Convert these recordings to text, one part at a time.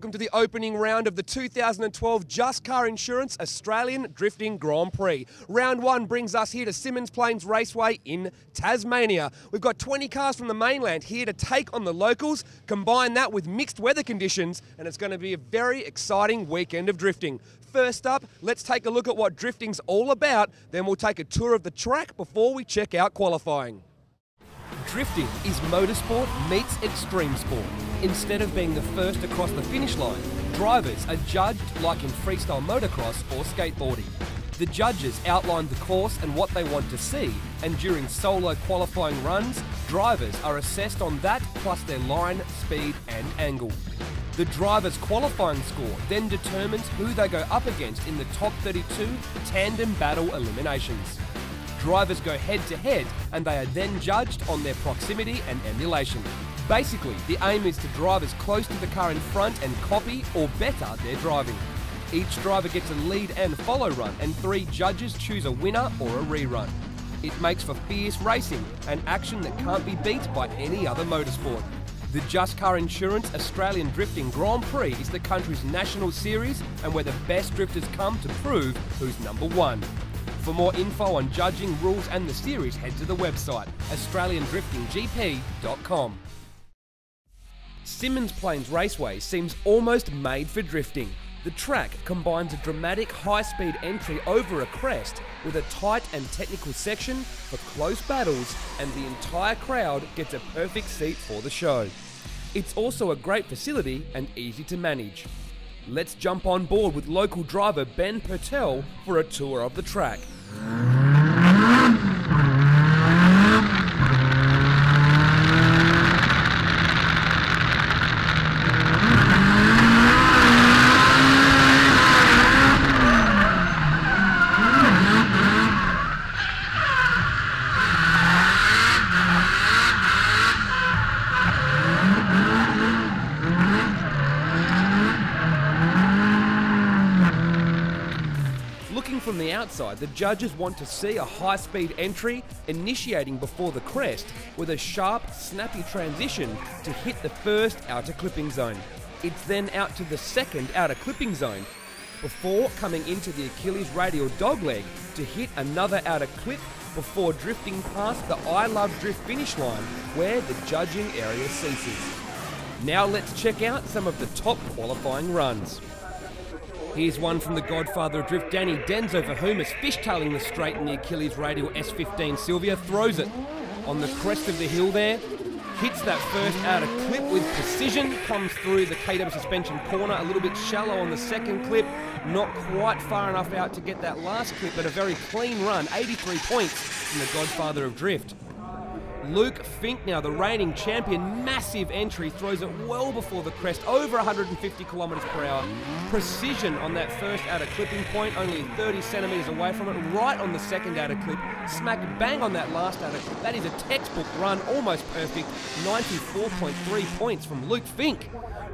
welcome to the opening round of the 2012 Just Car Insurance Australian Drifting Grand Prix. Round 1 brings us here to Symmons Raceway in Tasmania. We've got 20 cars from the mainland here to take on the locals, combine that with mixed weather conditions, and it's going to be a very exciting weekend of drifting. First up, let's take a look at what drifting's all about, then we'll take a tour of the track before we check out qualifying. Drifting is motorsport meets extreme sport. Instead of being the first across the finish line, drivers are judged like in freestyle motocross or skateboarding. The judges outline the course and what they want to see, and during solo qualifying runs, drivers are assessed on that plus their line, speed and angle. The driver's qualifying score then determines who they go up against in the top 32 tandem battle eliminations. Drivers go head-to-head and they are then judged on their proximity and emulation. Basically, the aim is to drive as close to the car in front and copy or better their driving. Each driver gets a lead and follow run and 3 judges choose a winner or a rerun. It makes for fierce racing, an action that can't be beat by any other motorsport. The Just Car Insurance Australian Drifting Grand Prix is the country's national series and where the best drifters come to prove who's number one. For more info on judging, rules and the series, head to the website australiandriftinggp.com. Symmons Raceway seems almost made for drifting. The track combines a dramatic high-speed entry over a crest with a tight and technical section for close battles, and the entire crowd gets a perfect seat for the show. It's also a great facility and easy to manage. Let's jump on board with local driver Ben Pertel for a tour of the track. From the outside, the judges want to see a high-speed entry initiating before the crest with a sharp, snappy transition to hit the first outer clipping zone. It's then out to the second outer clipping zone before coming into the Achilles radial dogleg to hit another outer clip before drifting past the I Love Drift finish line where the judging area ceases. Now let's check out some of the top qualifying runs. Here's one from the godfather of drift, Danny Denzo, for whom is fishtailing the straight in the Achilles radial S15 Sylvia, throws it on the crest of the hill there, hits that first outer clip with precision, comes through the KW suspension corner, a little bit shallow on the second clip, not quite far enough out to get that last clip, but a very clean run, 83 points from the godfather of drift. Luke Fink, now the reigning champion, massive entry, throws it well before the crest, over 150 kilometres per hour. Precision on that first outer clipping point, only 30 centimetres away from it, right on the second outer clip, smack bang on that last outer clip. That is a textbook run, almost perfect, 94.3 points from Luke Fink.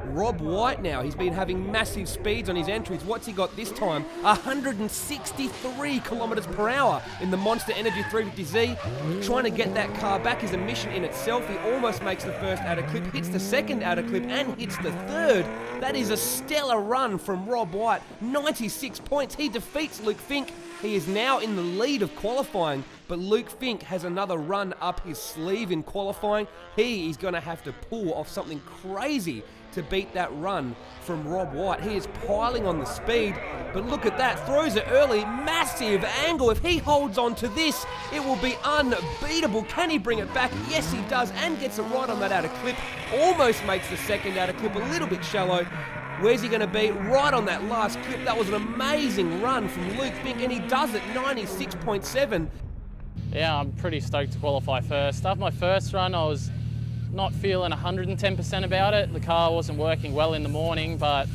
Rob White now, he's been having massive speeds on his entries. What's he got this time? 163 kilometres per hour in the Monster Energy 350Z. Trying to get that car back is a mission in itself. He almost makes the first outer clip, hits the second outer clip and hits the third. That is a stellar run from Rob White. 96 points. He defeats Luke Fink. He is now in the lead of qualifying, but Luke Fink has another run up his sleeve in qualifying. He is going to have to pull off something crazy to beat that run from Rob White. He is piling on the speed, but look at that, throws it early, massive angle. If he holds on to this, it will be unbeatable. Can he bring it back? Yes, he does, and gets it right on that outer clip. Almost makes the second outer clip, a little bit shallow. Where's he going to be? Right on that last clip. That was an amazing run from Luke Fink, and he does it, 96.7. Yeah, I'm pretty stoked to qualify first. After my first run, I was not feeling 110% about it. The car wasn't working well in the morning, but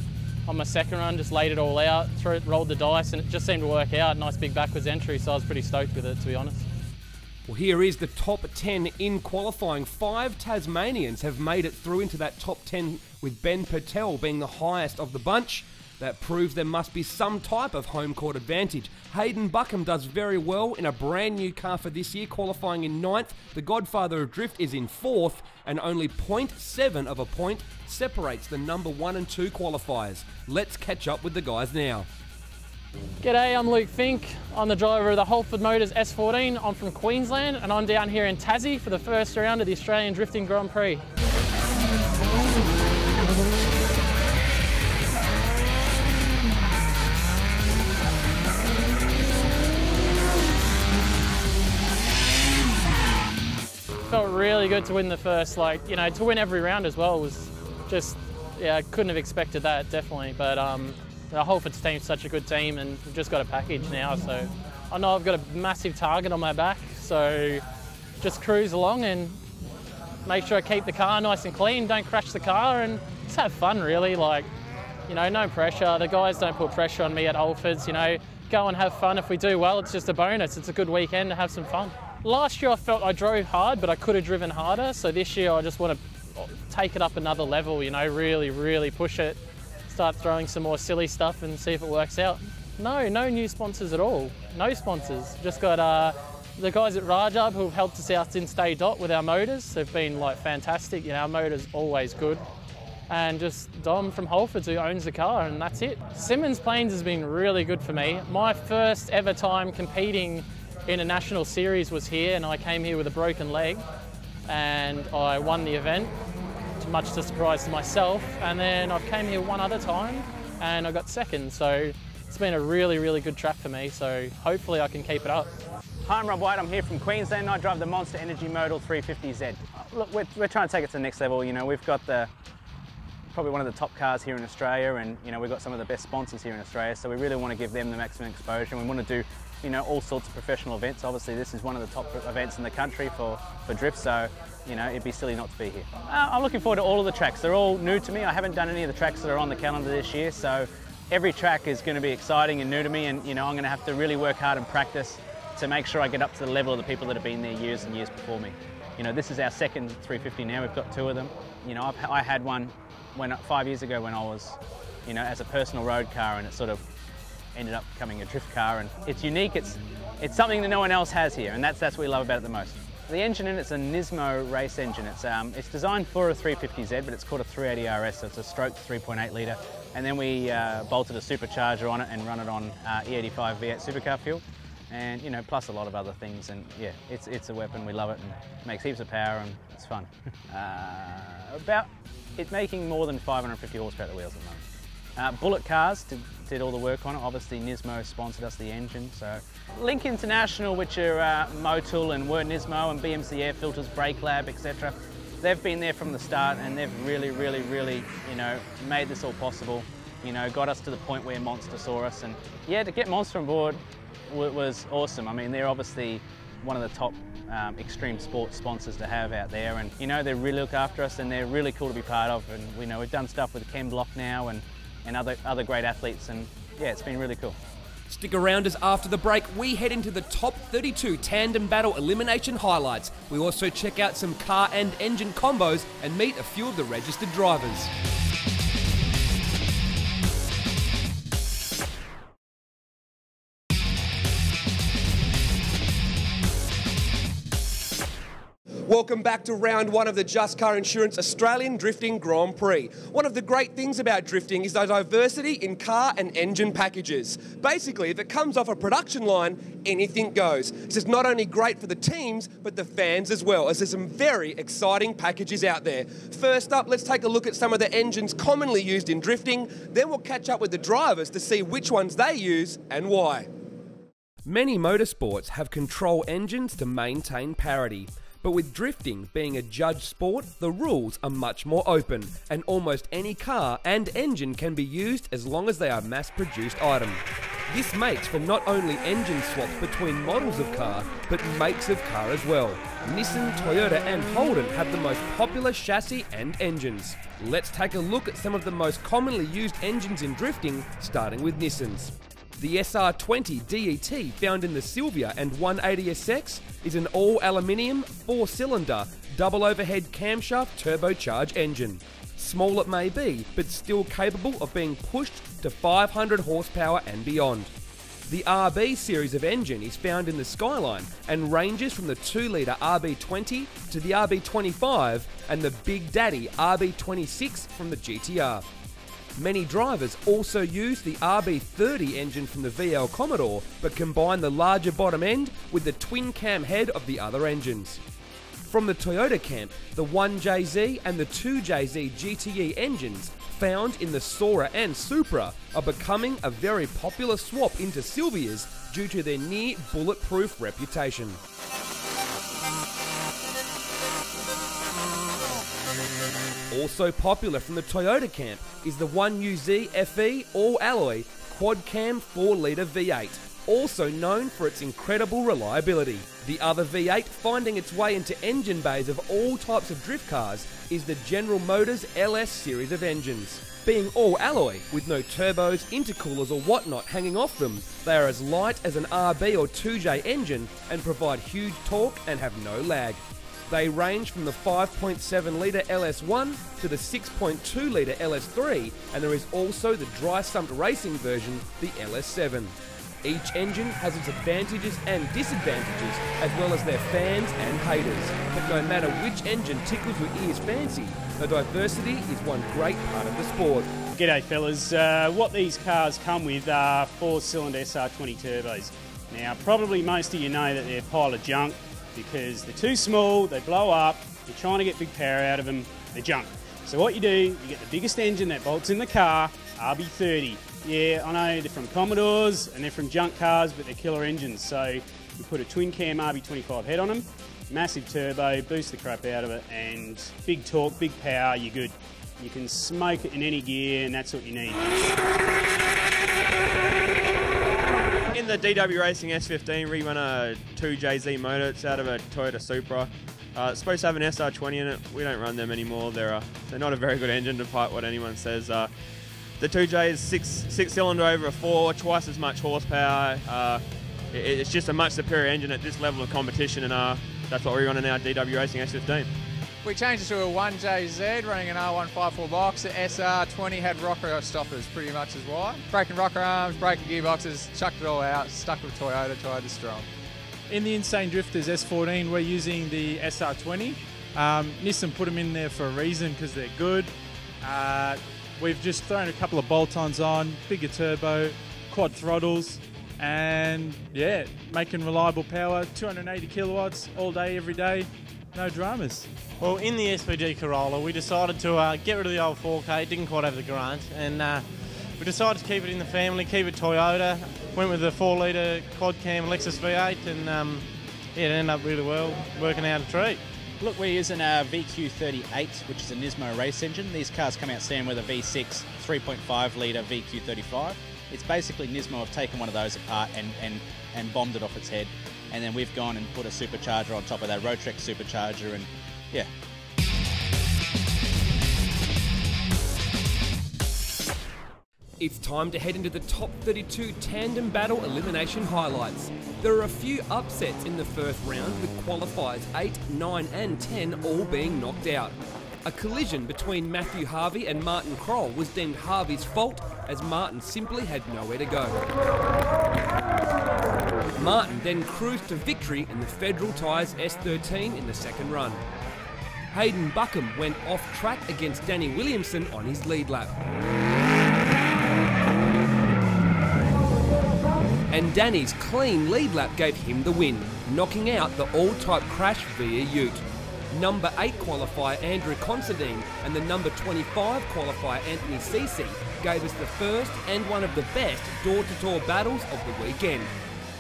on my second run, just laid it all out, rolled the dice, and it just seemed to work out. Nice big backwards entry, so I was pretty stoked with it, to be honest. Well, here is the top 10 in qualifying. 5 Tasmanians have made it through into that top 10, with Ben Pertel being the highest of the bunch. That proves there must be some type of home court advantage. Hayden Buckham does very well in a brand new car for this year, qualifying in 9th. The godfather of drift is in 4th, and only 0.7 of a point separates the number 1 and 2 qualifiers. Let's catch up with the guys now. G'day, I'm Luke Fink. I'm the driver of the Holford Motors S14. I'm from Queensland and I'm down here in Tassie for the first round of the Australian Drifting Grand Prix. Felt really good to win the first, to win every round as well was just, I couldn't have expected that, definitely. But the Holford's team's such a good team and we've just got a package now, so I know I've got a massive target on my back, so just cruise along and make sure I keep the car nice and clean, don't crash the car, and just have fun really, no pressure. The guys don't put pressure on me at Holford's, go and have fun. If we do well, it's just a bonus. It's a good weekend to have some fun. Last year I felt I drove hard, but I could have driven harder, so this year I just want to take it up another level, really, really push it. Start throwing some more silly stuff and see if it works out. No new sponsors at all. No sponsors. Just got the guys at Rajab who have helped us out in Stay Dot with our motors. They've been fantastic. Our motor's always good. And just Dom from Holford who owns the car, and that's it. Symmons Plains has been really good for me. My first ever time competing in a national series was here, and I came here with a broken leg and I won the event, much to surprise to myself, and then I've came here one other time and I got second, so it's been a really, really good track for me, so hopefully I can keep it up. Hi, I'm Rob White, I'm here from Queensland. I drive the Monster Energy Modal 350Z. Look, we're trying to take it to the next level. We've got probably one of the top cars here in Australia, and we've got some of the best sponsors here in Australia, so we really want to give them the maximum exposure. We want to do all sorts of professional events. Obviously this is one of the top events in the country for drift, so it'd be silly not to be here. I'm looking forward to all of the tracks. They're all new to me. I haven't done any of the tracks that are on the calendar this year, so every track is going to be exciting and new to me, and I'm going to have to really work hard and practice to make sure I get up to the level of the people that have been there years and years before me. This is our second 350 now. We've got 2 of them. I had one 5 years ago when I was, as a personal road car, and it sort of ended up becoming a drift car, and it's unique. It's something that no one else has here, and that's what we love about it the most. The engine in it's a Nismo race engine. It's designed for a 350Z, but it's called a 380 RS, so it's a stroked 3.8 litre. And then we bolted a supercharger on it and run it on E85 V8 supercar fuel, and plus a lot of other things. And yeah, it's a weapon. We love it and makes heaps of power, and it's fun. About it making more than 550 horsepower at the wheels at the moment. Bullet Cars did all the work on it. Obviously Nismo sponsored us the engine. So Link International, which are Motul and Word Nismo and BMC Air Filters, Brake Lab, etc. They've been there from the start, and they've really made this all possible. Got us to the point where Monster saw us, and yeah, to get Monster on board was awesome. I mean, they're obviously one of the top extreme sports sponsors to have out there, and they really look after us, and they're really cool to be part of. And we've done stuff with Ken Block now and other great athletes, and yeah, it's been really cool. Stick around as after the break we head into the top 32 tandem battle elimination highlights. We also check out some car and engine combos and meet a few of the registered drivers. Welcome back to round 1 of the Just Car Insurance Australian Drifting Grand Prix. One of the great things about drifting is the diversity in car and engine packages. Basically, if it comes off a production line, anything goes. This is not only great for the teams, but the fans as well, as there's some very exciting packages out there. First up, let's take a look at some of the engines commonly used in drifting. Then we'll catch up with the drivers to see which ones they use and why. Many motorsports have control engines to maintain parity. But with drifting being a judged sport, the rules are much more open, and almost any car and engine can be used as long as they are mass-produced items. This makes for not only engine swaps between models of car, but makes of car as well. Nissan, Toyota and Holden have the most popular chassis and engines. Let's take a look at some of the most commonly used engines in drifting, starting with Nissan's. The SR20 DET found in the Silvia and 180SX is an all-aluminium, 4-cylinder, double overhead camshaft turbocharged engine. Small it may be, but still capable of being pushed, to 500 horsepower and beyond. The RB series of engine is found in the Skyline and ranges from the 2-litre RB20 to the RB25 and the Big Daddy RB26 from the GTR. Many drivers also use the RB30 engine from the VL Commodore, but combine the larger bottom end with the twin cam head of the other engines. From the Toyota camp, the 1JZ and the 2JZ GTE engines found in the Sora and Supra are becoming a very popular swap into Silvias due to their near bulletproof reputation. Also popular from the Toyota camp is the 1UZ FE all-alloy quad-cam 4-litre V8, also known for its incredible reliability. The other V8 finding its way into engine bays of all types of drift cars is the General Motors LS series of engines. Being all-alloy, with no turbos, intercoolers or whatnot hanging off them, they are as light as an RB or 2J engine and provide huge torque and have no lag. They range from the 5.7-litre LS1 to the 6.2-litre LS3, and there is also the dry-sumped racing version, the LS7. Each engine has its advantages and disadvantages, as well as their fans and haters. But no matter which engine tickles your ears fancy, the diversity is one great part of the sport. G'day fellas, what these cars come with are 4-cylinder SR20 turbos. Now probably most of you know that they're a pile of junk because they're too small, they blow up, you're trying to get big power out of them, they're junk. So what you do, you get the biggest engine that bolts in the car, RB30. Yeah, I know they're from Commodores and they're from junk cars, but they're killer engines. So you put a twin cam RB25 head on them, massive turbo, boost the crap out of it, and big torque, big power, you're good. You can smoke it in any gear, and that's what you need. In the DW Racing S15, we run a 2JZ motor. It's out of a Toyota Supra. It's supposed to have an SR20 in it. We don't run them anymore. They're not a very good engine, despite what anyone says. The 2J is six-cylinder over a 4, twice as much horsepower. It's just a much superior engine at this level of competition, and that's what we run in our DW Racing S15. We changed it to a 1JZ running an R154 box. The SR20 had rocker stoppers pretty much as why. Braking rocker arms, braking gearboxes, chucked it all out, stuck with Toyota, Toyota's strong. In the Insane Drifters S14 we're using the SR20. Nissan put them in there for a reason because they're good. We've just thrown a couple of bolt-ons on, bigger turbo, quad throttles, and yeah, making reliable power, 280 kilowatts all day, every day. No dramas. Well, in the SPG Corolla, we decided to get rid of the old 4K. It didn't quite have the grunt, and we decided to keep it in the family, keep it Toyota. Went with the 4-litre quad cam Lexus V8, and yeah, it ended up really well, working out a treat. Look, we're using our VQ38, which is a Nismo race engine. These cars come out standard with a V6 3.5-litre VQ35. It's basically Nismo have taken one of those apart and bombed it off its head. And then we've gone and put a supercharger on top of that, Roadtrek supercharger, and yeah. It's time to head into the top 32 tandem battle elimination highlights. There are a few upsets in the first round, with qualifiers 8, 9 and 10 all being knocked out. A collision between Matthew Harvey and Martin Kroll was deemed Harvey's fault, as Martin simply had nowhere to go. Martin then cruised to victory in the Federal Tyres S13 in the second run. Hayden Buckham went off track against Danny Williamson on his lead lap. And Danny's clean lead lap gave him the win, knocking out the all-type crash via ute. Number 8 qualifier Andrew Considine and the number 25 qualifier Anthony Ceci gave us the first and one of the best door-to-door battles of the weekend.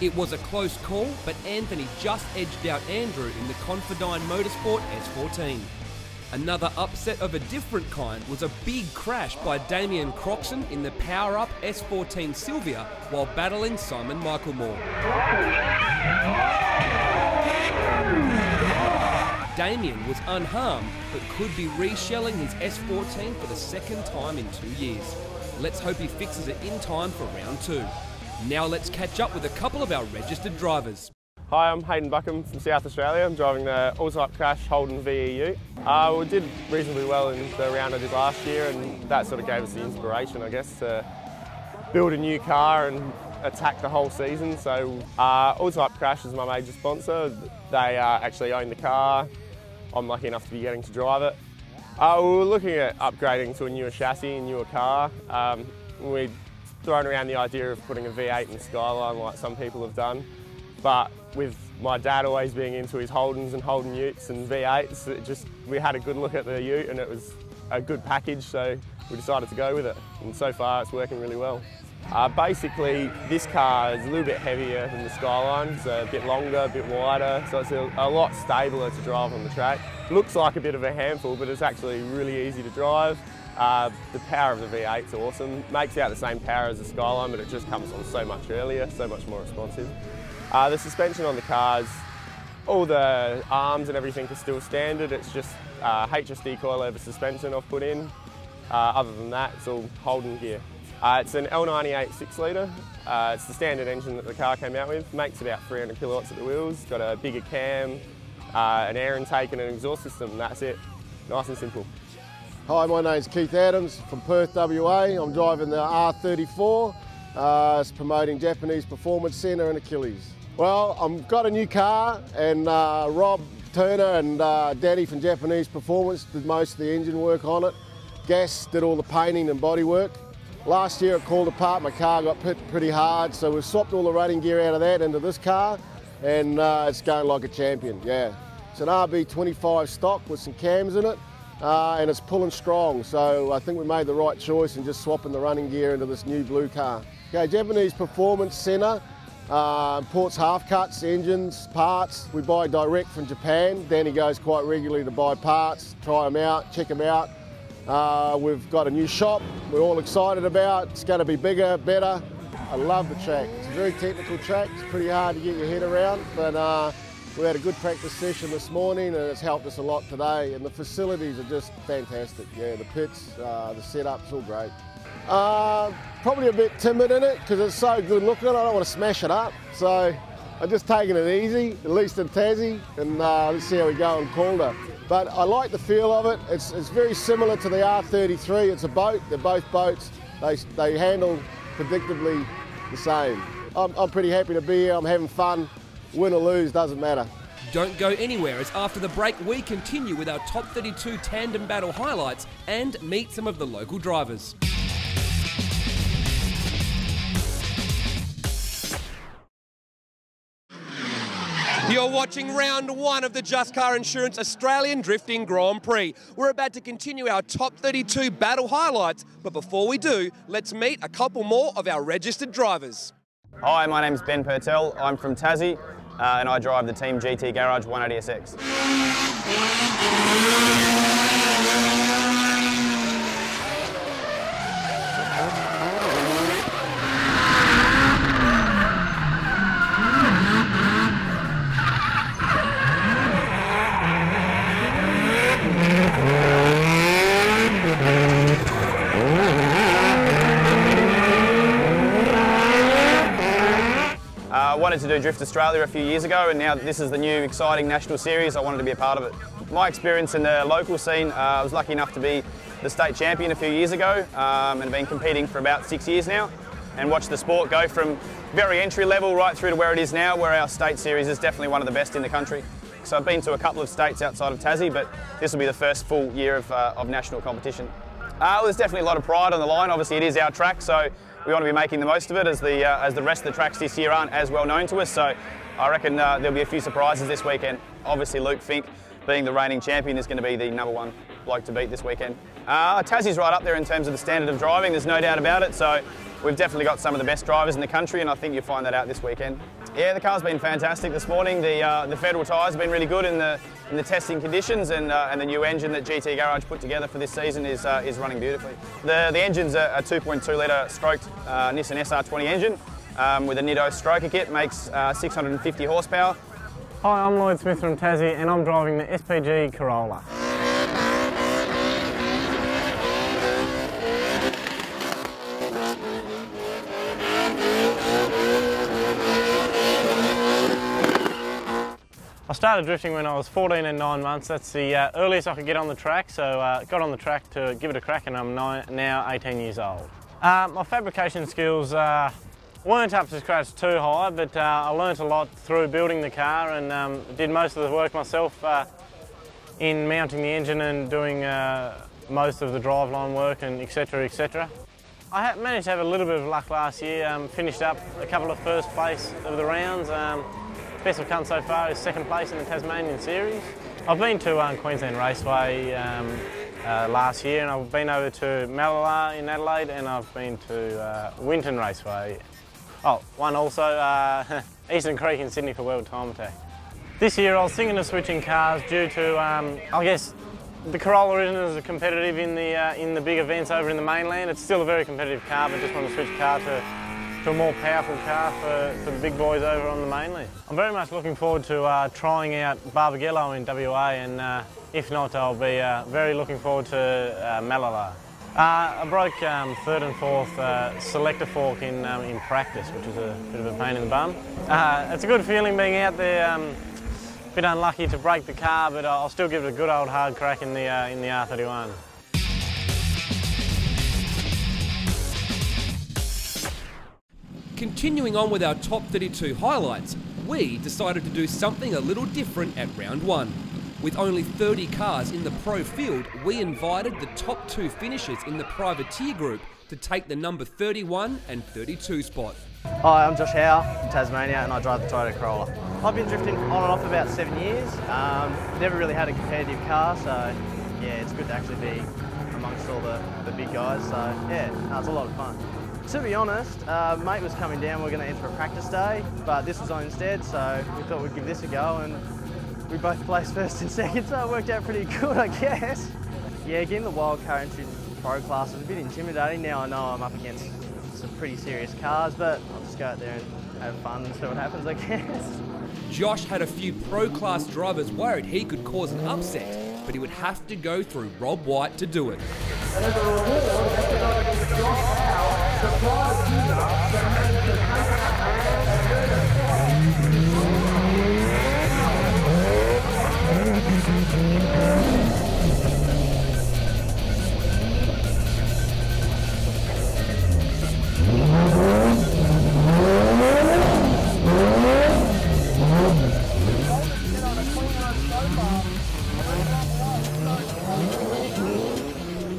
It was a close call, but Anthony just edged out Andrew in the Confidine Motorsport S14. Another upset of a different kind was a big crash by Damien Croxon in the power-up S14 Sylvia while battling Simon Michaelmore. Damien was unharmed, but could be reshelling his S14 for the second time in 2 years. Let's hope he fixes it in time for round 2. Now let's catch up with a couple of our registered drivers. Hi, I'm Hayden Buckham from South Australia. I'm driving the all-type crash Holden VEU. We did reasonably well in the round I did last year, and that sort of gave us the inspiration, I guess, to build a new car and attack the whole season. So All Type Crash is my major sponsor. They actually own the car. I'm lucky enough to be getting to drive it. We were looking at upgrading to a newer chassis, a newer car. We'd thrown around the idea of putting a V8 in the Skyline like some people have done. But with my dad always being into his Holdens and Holden Utes and V8s, we had a good look at the Ute and it was a good package, so we decided to go with it. And so far it's working really well. Basically, this car is a little bit heavier than the Skyline. It's a bit longer, a bit wider, so it's a lot stabler to drive on the track. Looks like a bit of a handful, but it's actually really easy to drive. The power of the V8's awesome. Makes out the same power as the Skyline, but it just comes on so much earlier, so much more responsive. The suspension on the cars, all the arms and everything are still standard. It's just HSD coilover suspension I've put in. Other than that, it's all Holden gear. It's an L98 6 litre. It's the standard engine that the car came out with. Makes about 300 kilowatts at the wheels. Got a bigger cam, an air intake and an exhaust system, and that's it. Nice and simple. Hi, my name's Keith Adams from Perth, WA. I'm driving the R34. It's promoting Japanese Performance Centre and Achilles. Well, I've got a new car, and Rob Turner and Daddy from Japanese Performance did most of the engine work on it. Gas did all the painting and body work. Last year it called apart, my car got hit pretty hard, so we've swapped all the running gear out of that into this car, and it's going like a champion, yeah. It's an RB25 stock with some cams in it, and it's pulling strong, so I think we made the right choice in just swapping the running gear into this new blue car. Okay, Japanese Performance Centre imports half cuts, engines, parts. We buy direct from Japan. Danny goes quite regularly to buy parts, try them out, check them out. We've got a new shop we're all excited about. It's going to be bigger, better. I love the track. It's a very technical track. It's pretty hard to get your head around, but we had a good practice session this morning and it's helped us a lot today, and the facilities are just fantastic. Yeah, the pits, the setup's all great. Probably a bit timid in it because it's so good looking. I don't want to smash it up, so I'm just taking it easy, at least in Tassie, and let's see how we go in Calder. But I like the feel of it. It's very similar to the R33. It's a boat. They're both boats. They handle predictably the same. I'm pretty happy to be here. I'm having fun. Win or lose, doesn't matter. Don't go anywhere, as after the break we continue with our top 32 tandem battle highlights and meet some of the local drivers. You're watching round one of the Just Car Insurance Australian Drifting Grand Prix. We're about to continue our top 32 battle highlights, but before we do, let's meet a couple more of our registered drivers. Hi, my name's Ben Purtell. I'm from Tassie and I drive the Team GT Garage 180SX. I wanted to do Drift Australia a few years ago, and now this is the new exciting national series. I wanted to be a part of it. My experience in the local scene, I was lucky enough to be the state champion a few years ago and have been competing for about 6 years now, and watched the sport go from very entry level right through to where it is now, where our state series is definitely one of the best in the country. So I've been to a couple of states outside of Tassie, but this will be the first full year of national competition. There's definitely a lot of pride on the line. Obviously it is our track, so we want to be making the most of it, as the rest of the tracks this year aren't as well known to us. So I reckon there'll be a few surprises this weekend. Obviously Luke Fink, being the reigning champion, is going to be the #1 bloke to beat this weekend. Tassie's right up there in terms of the standard of driving, there's no doubt about it. So we've definitely got some of the best drivers in the country, and I think you'll find that out this weekend. Yeah, the car's been fantastic this morning. The Federal tyres have been really good in the testing conditions, and the new engine that GT Garage put together for this season is running beautifully. The engine's a 2.2 litre stroked Nissan SR20 engine with a Nitto stroker kit, makes 650 horsepower. Hi, I'm Lloyd Smith from Tassie and I'm driving the SPG Corolla. I started drifting when I was 14 and 9 months. That's the earliest I could get on the track, so got on the track to give it a crack, and I'm now 18 years old. My fabrication skills weren't up to scratch too high, but I learnt a lot through building the car and did most of the work myself in mounting the engine and doing most of the driveline work and etc, etc. I managed to have a little bit of luck last year, finished up a couple of first place of the rounds. Best I've come so far is second place in the Tasmanian series. I've been to Queensland Raceway last year, and I've been over to Malala in Adelaide, and I've been to Winton Raceway. Oh, one also, Eastern Creek in Sydney for World Time Attack. This year I was thinking of switching cars due to, I guess, the Corolla isn't as competitive in the big events over in the mainland. It's still a very competitive car, but just want to switch car to a more powerful car for the big boys over on the mainland. I'm very much looking forward to trying out Barbagallo in WA, and if not, I'll be very looking forward to Malala. I broke third and fourth selector fork in practice, which was a bit of a pain in the bum. It's a good feeling being out there. A bit unlucky to break the car, but I'll still give it a good old hard crack in the R31. Continuing on with our top 32 highlights, we decided to do something a little different at round 1. With only 30 cars in the pro field, we invited the top 2 finishers in the privateer group to take the number 31 and 32 spot. Hi, I'm Josh Howe from Tasmania and I drive the Toyota Corolla. I've been drifting on and off about 7 years. Never really had a competitive car, so yeah, it's good to actually be amongst all the big guys. So yeah, no, it's a lot of fun. To be honest, mate was coming down, we were going to enter a practice day, but this was on instead, so we thought we'd give this a go, and we both placed first and second, so it worked out pretty good, I guess. Yeah, getting the wild car entry pro class was a bit intimidating. Now I know I'm up against some pretty serious cars, but I'll just go out there and have fun and see what happens, I guess. Josh had a few pro class drivers worried he could cause an upset, but he would have to go through Rob White to do it. And as a reward, Josh Howe, the prize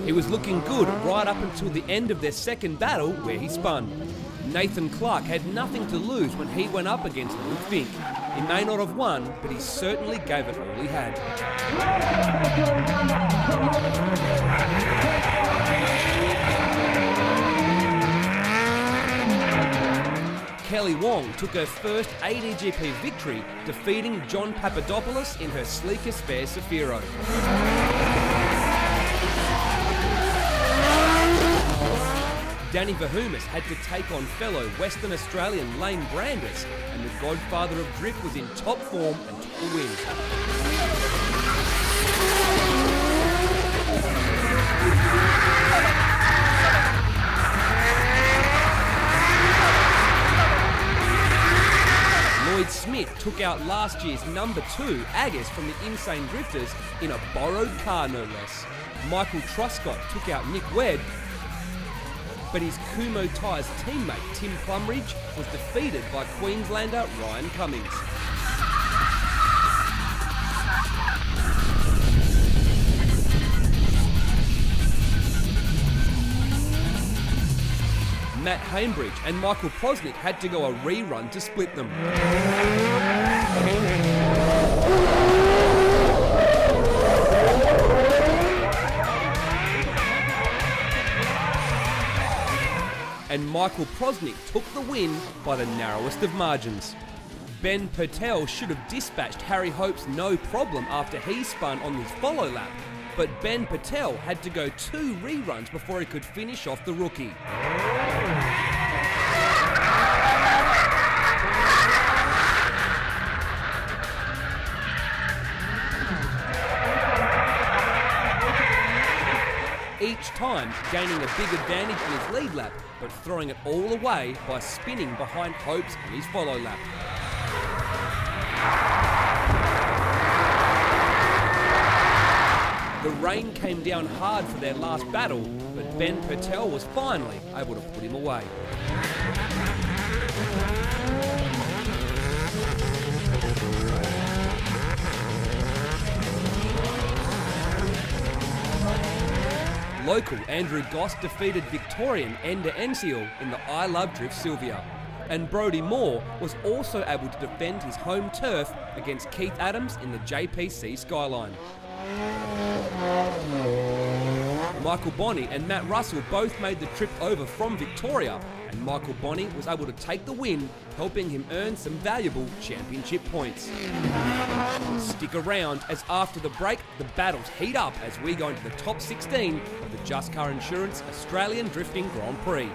He was looking good right up until the end of their second battle where he spun. Nathan Clark had nothing to lose when he went up against Luke Fink. He may not have won, but he certainly gave it all he had. Kelly Wong took her first ADGP victory, defeating John Papadopoulos in her sleeker spare Safiro. Danny Verhoomis had to take on fellow Western Australian Lane Brandis, and the godfather of drift was in top form and took the win. Lloyd Smith took out last year's number 2 Agus from the Insane Drifters in a borrowed car, no less. Michael Truscott took out Nick Webb, but his Kumo Tyres teammate Tim Plumridge was defeated by Queenslander Ryan Cummings. Matt Haimbridge and Michael Prosnick had to go a rerun to split them. And Michael Prosnick took the win by the narrowest of margins. Ben Pertel should have dispatched Harry Hope's no problem after he spun on his follow lap, but Ben Pertel had to go 2 reruns before he could finish off the rookie. Each time gaining a big advantage in his lead lap, but throwing it all away by spinning behind Hopes in his follow lap. The rain came down hard for their last battle, but Ben Pertel was finally able to put him away. Local Andrew Goss defeated Victorian Enda Ensiel in the I Love Drift Sylvia. And Brodie Moore was also able to defend his home turf against Keith Adams in the JPC Skyline. Michael Bonney and Matt Russell both made the trip over from Victoria, and Michael Bonney was able to take the win, helping him earn some valuable championship points. Stick around, as after the break, the battles heat up as we go into the top 16 of the Just Car Insurance Australian Drifting Grand Prix.